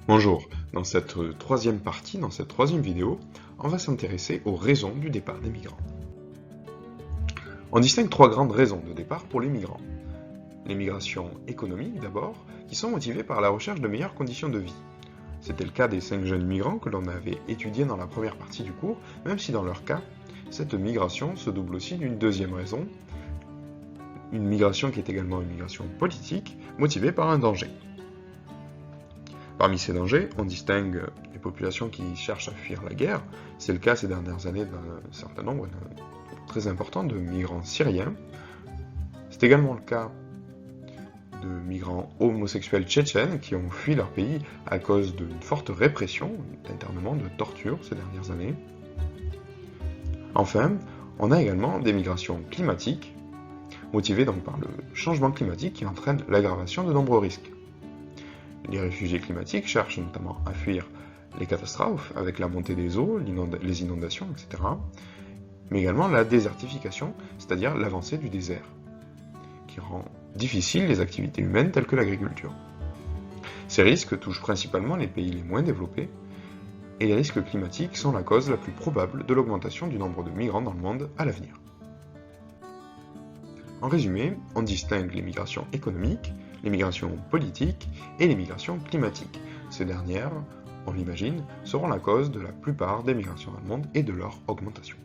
Bonjour, dans cette troisième partie, dans cette troisième vidéo, on va s'intéresser aux raisons du départ des migrants. On distingue trois grandes raisons de départ pour les migrants. Les migrations économiques d'abord, qui sont motivées par la recherche de meilleures conditions de vie. C'était le cas des 5 jeunes migrants que l'on avait étudiés dans la première partie du cours, même si dans leur cas, cette migration se double aussi d'une deuxième raison, une migration qui est également une migration politique, motivée par un danger. Parmi ces dangers, on distingue les populations qui cherchent à fuir la guerre. C'est le cas ces dernières années d'un certain nombre très important de migrants syriens. C'est également le cas de migrants homosexuels tchétchènes qui ont fui leur pays à cause d'une forte répression, d'internement, de torture ces dernières années. Enfin, on a également des migrations climatiques, motivées donc par le changement climatique qui entraîne l'aggravation de nombreux risques. Les réfugiés climatiques cherchent notamment à fuir les catastrophes avec la montée des eaux, les inondations, etc. Mais également la désertification, c'est-à-dire l'avancée du désert, qui rend difficiles les activités humaines telles que l'agriculture. Ces risques touchent principalement les pays les moins développés, et les risques climatiques sont la cause la plus probable de l'augmentation du nombre de migrants dans le monde à l'avenir. En résumé, on distingue les migrations économiques, les migrations politiques et les migrations climatiques. Ces dernières, on l'imagine, seront la cause de la plupart des migrations dans le monde et de leur augmentation.